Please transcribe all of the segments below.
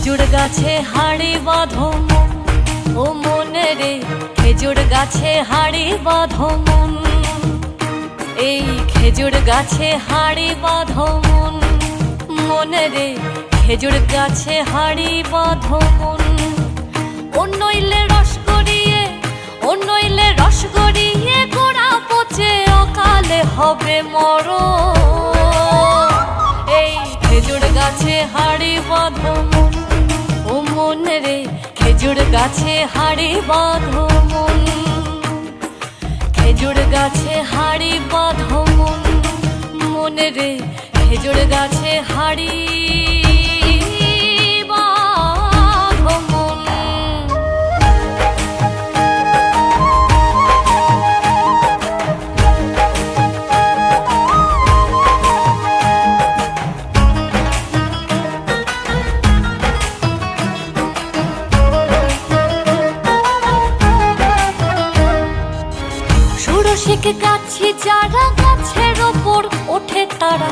খেজুর গাছে হাড়ি বাঁধো ও মনে রে, খেজুর গাছে হাড়ি বাঁধো মন। এই খেজুর গাছে হাড়ি বাঁধো মন, মনে রে খেজুর গাছে হাড়ি বাঁধো মন। ও নইলে রস গড়িয়ে, ও নইলে রস গড়িয়ে গোড়া পচে অকালে হবে মরণ। এই খেজুর গাছে হাড়ি বাঁধো মন ও মনে রে, খেজুর গাছে হাড়ি বাঁধো মন। খেজুর গাছে হাড়ি বাঁধো মন, মনে রে খেজুর গাছে হাড়ি বাঁধো মন। ষোড়শিক গাছি যারা গাছের ওপর ওঠে তারা,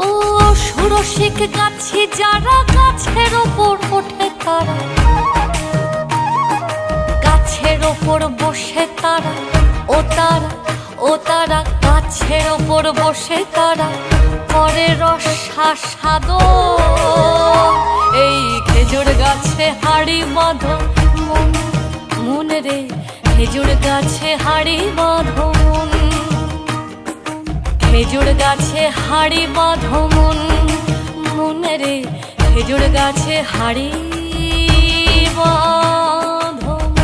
ও ষোড়শিক গাছি যারা গাছের ওপর ওঠে তারা, গাছের ওপর বসে তারা, ও তারা, ও তারা গাছের ওপর বসে তারা করে রসাস্বাদন। এই খেজুর গাছে হাড়ি বাঁধো মন, মনে রে খেজুর গাছে হাড়ি বাঁধো মন। খেজুর গাছে হাড়ি বাঁধো মন, মনে রে খেজুর গাছে হাড়ি বাঁধো মন।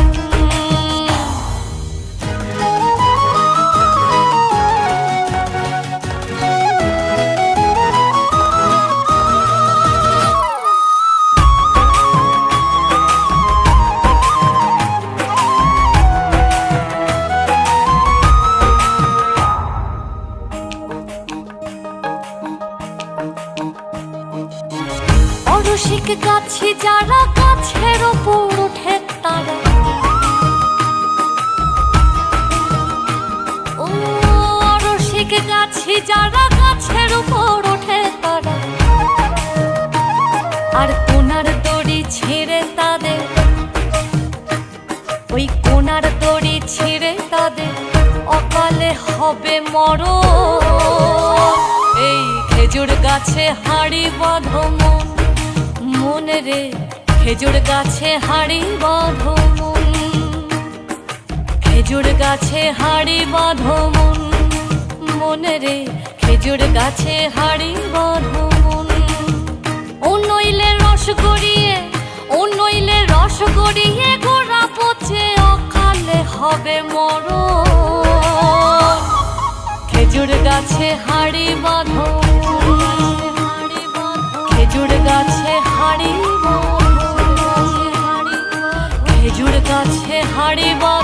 রসিক গাছি যারা গাছের ওপর ওঠে তারা, ও রসিক গাছি যারা গাছের ওপর ওঠে তারা, আর কোনার দড়ি ছিঁড়ে তাদের, ওই কোনার দড়ি ছিঁড়ে তাদের অকালে হবে মরণ। এই খেজুর গাছে হাড়ি বাঁধো মন, মনে রে খেজুর গাছে হাড়ি বাঁধো মন। খেজুর গাছে হাড়ি বাঁধো মন, মনে রে খেজুর গাছে হাড়ি বাঁধো মন। ও নইলে রস গড়িয়ে, ও নইলে রস গড়িয়ে গোড়া পচে অকালে হবে মরণ। খেজুর গাছে হাড়ি বাঁধো, খেজুর গাছে হাড়ি বাঁধো, খেজুর গাছে হাড়ি বাঁধো।